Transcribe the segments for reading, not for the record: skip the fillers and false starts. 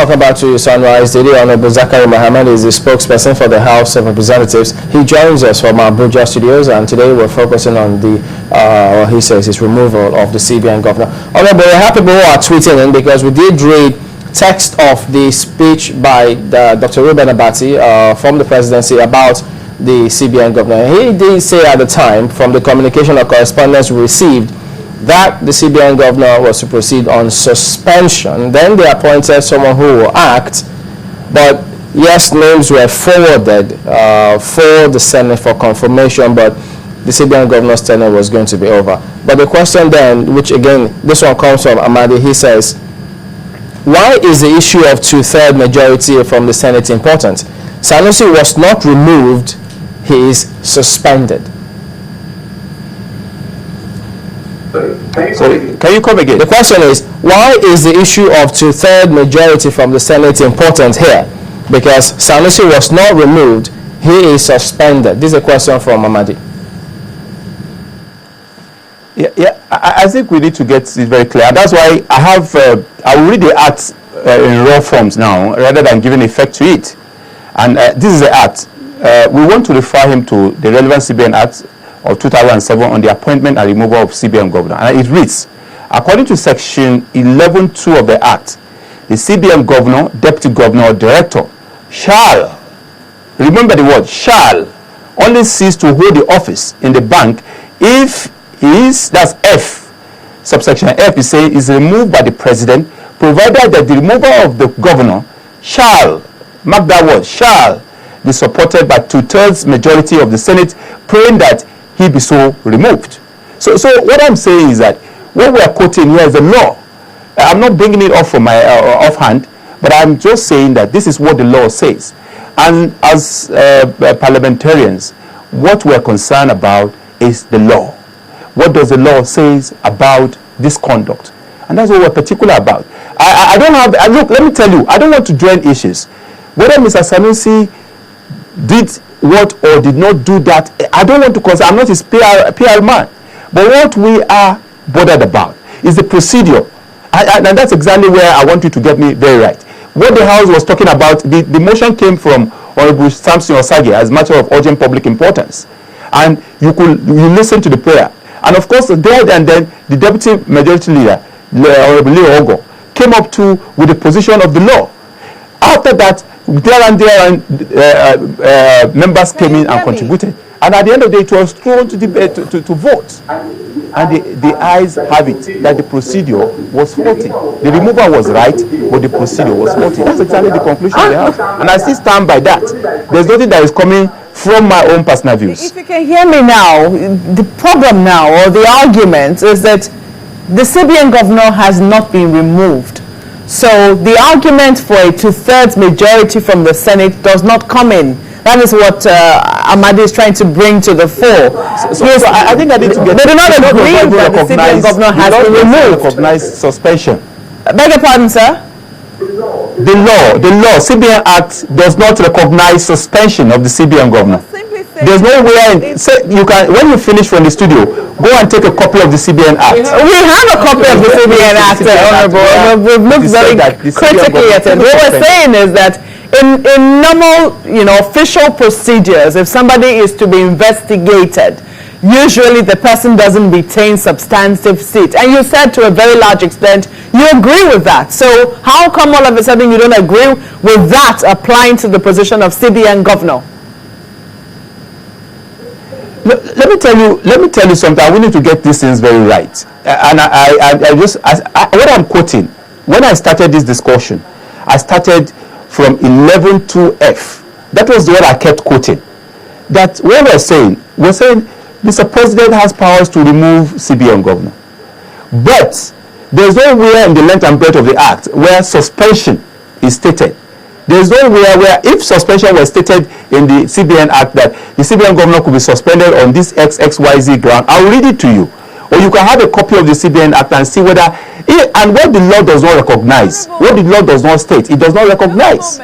Welcome back to Sunrise Daily. Honorable Zakari Mohammed is the spokesperson for the House of Representatives. He joins us from Abuja studios, and today we're focusing on the, he says, his removal of the CBN governor. Honorable, we have people who are tweeting in because we did read text of the speech by Dr. Ruben Abati from the presidency about the CBN governor. He did say at the time, from the communication or correspondence we received, that the CBN governor was to proceed on suspension. Then they appointed someone who will act, but yes, names were forwarded for the Senate for confirmation, but the CBN governor's tenure was going to be over. But the question then, which again, this one comes from Amadi, he says, why is the issue of two-thirds majority from the Senate important? Sanusi was not removed, he is suspended. Sorry, can you come again? The question is, why is the issue of two-thirds majority from the Senate important here? Because Sanusi was not removed, he is suspended. This is a question from Amadi. Yeah, I think we need to get this very clear. That's why I will read the act in raw forms now, rather than giving effect to it. And this is the act. We want to refer him to the relevant CBN Act of 2007 on the appointment and removal of CBN governor. And it reads, according to section 11.2 of the Act, the CBN governor, deputy governor, or director shall, remember the word, shall, only cease to hold the office in the bank if he is, that's F, subsection F is saying, is removed by the president, provided that the removal of the governor shall, mark that word, shall be supported by two-thirds majority of the Senate, praying that he be so removed. So what I'm saying is that what we are quoting here is the law. I'm not bringing it off from my offhand, but I'm just saying that this is what the law says. And as parliamentarians, what we're concerned about is the law. What does the law say about this conduct? And that's what we're particular about. I don't have, look, let me tell you, I don't want to join issues. Whether Mr. Sanusi did what or did not do that, I don't want to concern, I'm not his PR man. But what we are bothered about is the procedure. And that's exactly where I want you to get me very right. What the House was talking about, the motion came from Honorable Samson Osage as a matter of urgent public importance. And you listen to the prayer. And of course, there and then, the Deputy Majority Leader, Honorable Leo Ogo, came up with the position of the law. After that, members came in and contributed. And at the end of the day, it was thrown to debate to vote. And the ayes have it that the procedure was faulty. The removal was right, but the procedure was faulty. That's exactly the conclusion they have. And I still stand by that. There's nothing that is coming from my own personal views. If you can hear me now, the problem now, or the argument, is that the CBN governor has not been removed. So the argument for a two-thirds majority from the Senate does not come in. That is what Amadi is trying to bring to the fore. So I think I need to get... They do not agree that the CBN governor has been removed. Recognize suspension. Beg your pardon, sir? The law, CBN Act does not recognize suspension of the CBN governor. There's no way, you can, when you finish from the studio, go and take a copy of the CBN Act. We have a copy of the CBN Act, Honorable. We've looked very critically at it. What we're saying is that in normal, official procedures, if somebody is to be investigated, usually the person doesn't retain substantive seat. And you said to a very large extent, you agree with that. So how come all of a sudden you don't agree with that applying to the position of CBN governor? Let me tell you something. We need to get these things very right. And what I'm quoting, when I started this discussion, I started from 11.2F. That was what I kept quoting. That what we're saying, Mr. President has powers to remove CBN governor. But there's nowhere in the length and breadth of the Act where suspension is stated. There's nowhere where, if suspension was stated in the CBN Act that the CBN governor could be suspended on this XYZ ground, I'll read it to you. Or you can have a copy of the CBN Act and see whether, and what the law does not recognize, what the law does not state, it does not recognize.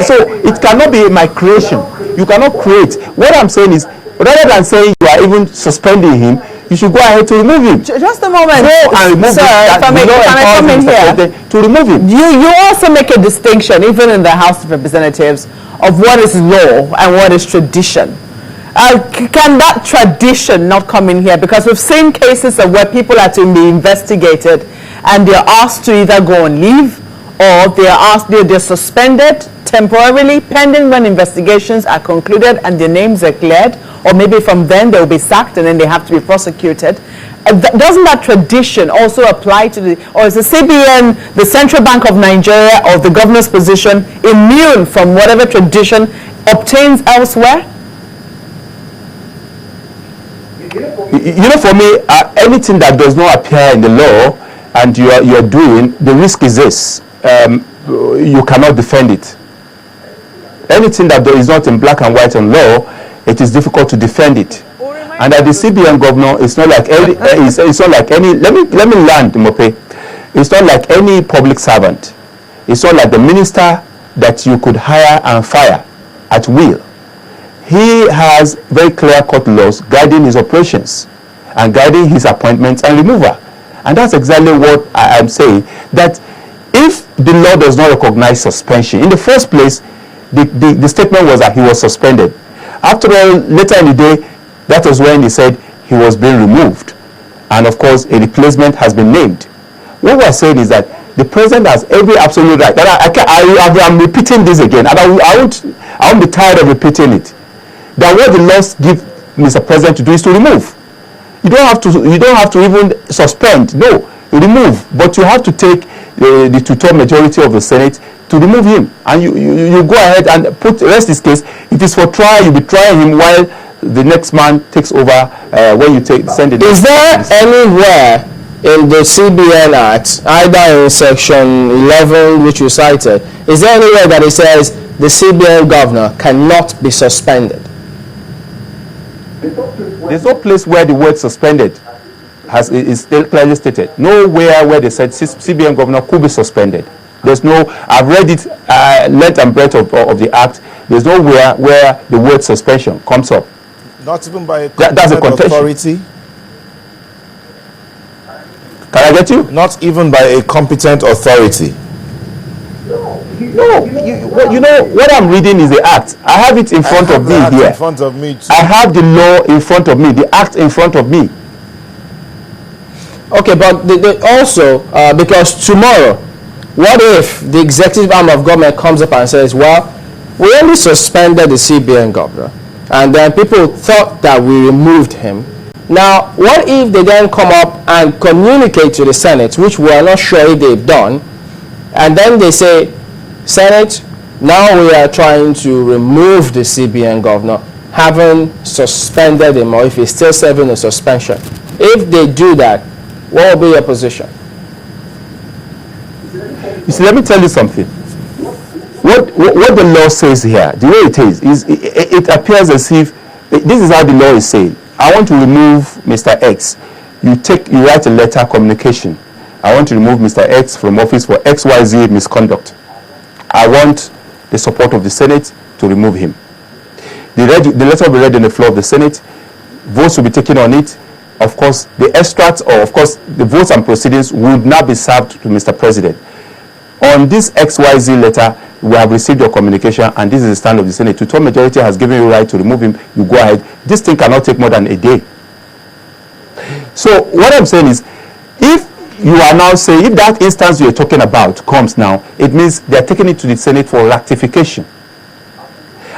So it cannot be my creation. You cannot create. What I'm saying is, Rather than saying you are even suspending him, you should go ahead to remove him. Just a moment, Go and remove sir. If I may come in here, to remove him. You also make a distinction, even in the House of Representatives, of what is law and what is tradition. Can that tradition not come in here? Because we've seen cases of where people are to be investigated and they're asked to either go on leave or they're suspended temporarily pending when investigations are concluded and their names are cleared, or maybe from then they'll be sacked and then they have to be prosecuted. Doesn't that tradition also apply to or is the CBN, the Central Bank of Nigeria, or the governor's position immune from whatever tradition obtains elsewhere? You know, for me, anything that does not appear in the law and you're doing, the risk is this. You cannot defend it. Anything that is not in black and white on law, it is difficult to defend it. And at the CBN governor, it's not like any. It's not like any. Let me land, Mope. It's not like any public servant. It's not like the minister that you could hire and fire at will. He has very clear-cut laws guiding his operations and guiding his appointments and removal. And that's exactly what I am saying. That if the law does not recognize suspension, in the first place, the statement was that he was suspended. After all, later in the day, that was when he said he was being removed. And of course, a replacement has been named. What we are saying is that the president has every absolute right. I'm repeating this again, and I won't be tired of repeating it. That what the laws give Mr. President to do is to remove. You don't have to even suspend. No, remove. But you have to take the two-thirds majority of the Senate to remove him, and you go ahead and rest his case. If it's for trial, you'll be trying him while the next man takes over when you send it. Is there anywhere in the CBN Act, either in section 11 which you cited, is there anywhere that it says the CBN governor cannot be suspended? There's no place where the word suspended is still clearly stated. Nowhere where they said CBN governor could be suspended. There's no, I've read it length and breadth of the act. There's nowhere where the word suspension comes up. Not even by a that's a authority? Can I get you? Not even by a competent authority. No, you know what I'm reading is the act. I have it in front of me here. In front of me too. I have the law in front of me, the act in front of me. Okay, but also, because tomorrow, what if the executive arm of government comes up and says, well, we only suspended the CBN governor, and then people thought that we removed him. Now, what if they then come up and communicate to the Senate, which we are not sure if they've done, and then they say, Senate, now we are trying to remove the CBN governor, having suspended him, or if he's still serving a suspension. If they do that, what will be your position? You see, let me tell you something. What the law says here, the way it is it appears as if this is how the law is saying. I want to remove Mr. X. You write a letter communication. I want to remove Mr. X from office for XYZ misconduct. I want the support of the Senate to remove him. The letter will be read on the floor of the Senate. Votes will be taken on it. Of course, the extracts, or of course, the votes and proceedings would not be served to Mr. President. On this XYZ letter, we have received your communication, and this is the stand of the Senate. Two-thirds majority has given you right to remove him. You go ahead. This thing cannot take more than a day. So what I'm saying is, if you are now saying, if that instance you're talking about comes now, it means they're taking it to the Senate for ratification.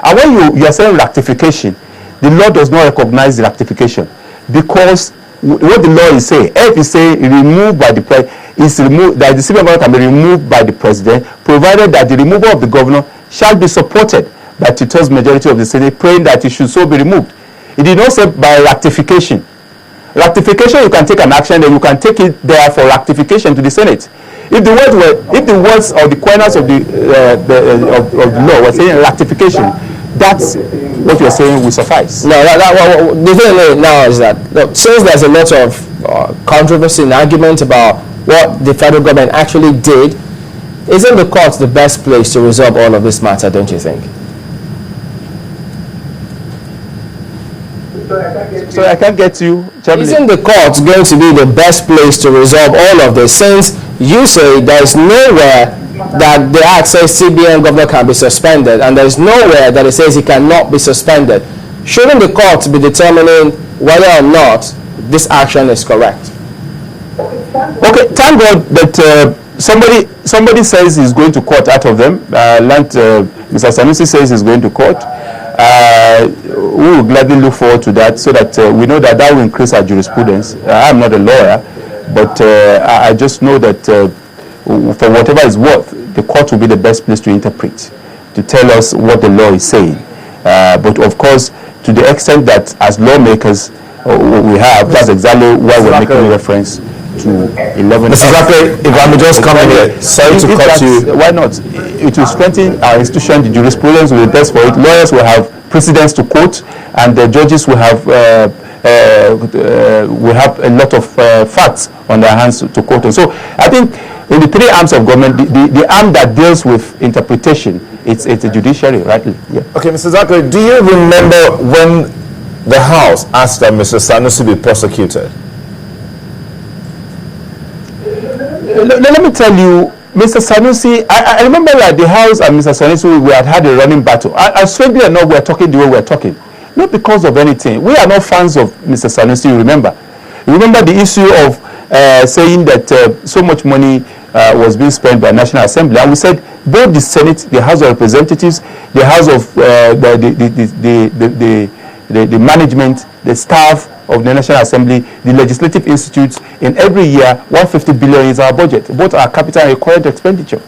And when you are saying ratification, the law does not recognize the ratification, because what the law is saying, if you say removed by the president, is removed, that the CBN governor can be removed by the president, provided that the removal of the governor shall be supported by two-thirds majority of the Senate, praying that it should so be removed. It did not say by ratification. Ratification, you can take an action, then you can take it there for ratification to the Senate. If the words or the corners of the law were saying ratification, that's what you're saying will suffice. No, the thing now is that, look, since there's a lot of controversy and argument about what the federal government actually did, isn't the court the best place to resolve all of this matter, don't you think? So I can't get you. Isn't the court going to be the best place to resolve all of this, since you say there is nowhere that the act says CBN governor can be suspended, and there is nowhere that it says he cannot be suspended? Shouldn't the court be determining whether or not this action is correct? Okay, thank God that somebody says he's going to court out of them. Mr. Sanusi says he's going to court. We will gladly look forward to that, so that we know that will increase our jurisprudence. I'm not a lawyer, but I just know that for whatever it's worth, the court will be the best place to interpret, to tell us what the law is saying. But of course, to the extent that as lawmakers we have, that's exactly why we're making reference to 11. Mr. Zachary, if I may just come in here, sorry to cut you. Why not? It will strengthen our institution. The jurisprudence will be best for it. Lawyers will have precedents to quote, and the judges will have a lot of facts on their hands to quote on. So I think in the three arms of government, the arm that deals with interpretation, it's the judiciary, rightly. Yeah. Okay, Mr. Zachary, do you remember when the House asked that Mr. Sanusi be prosecuted? Let me tell you, Mr. Sanusi, I remember that the House and Mr. Sanusi, we had a running battle. And strangely enough, we're talking the way we're talking. Not because of anything. We are not fans of Mr. Sanusi, remember. Remember the issue of saying that so much money was being spent by National Assembly. And we said both the Senate, the House of Representatives, the House of the management, the staff of the National Assembly, the legislative institutes, in every year 150 billion is our budget, both our capital and current expenditure.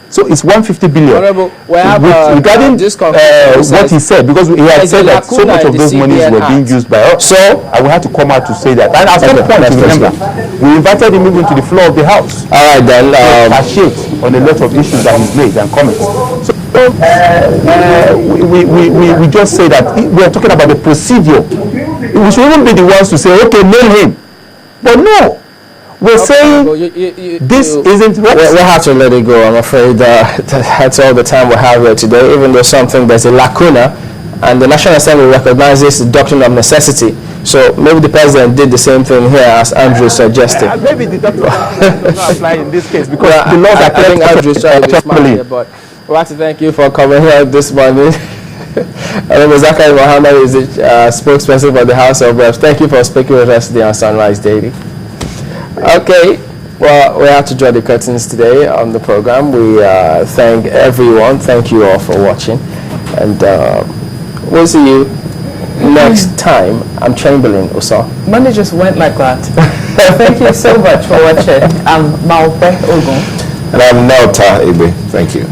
So it's 150 billion. Regarding what he said, because he had said that so much of those monies were being used by us. So I will have to come out to say that. And at some point, remember, we invited him even to the floor of the House. All right, then. On a lot of issues that he's made and comments. So we just say that we are talking about the procedure. We should even be the ones to say, okay, name him. But no. We're saying this isn't right. We'll have to let it go. I'm afraid that's all the time we have here today, even though there's a lacuna, and the National Assembly recognizes the doctrine of necessity. So maybe the president did the same thing here as Andrew suggested. Maybe the doctrine does not apply in this case, because the laws are I think Andrew's trying to be smart here, but we'd like to thank you for coming here this morning. Zachary Mohammed is the spokesperson for the House of Reps. Thank you for speaking with us today on Sunrise Daily. Okay, well, we have to draw the curtains today on the program. We thank everyone. Thank you all for watching. And we'll see you next time. I'm Chamberlain Osa. Monday just went like that. Thank you so much for watching. I'm Maope Ogun. And I'm Nelta Ibe. Thank you.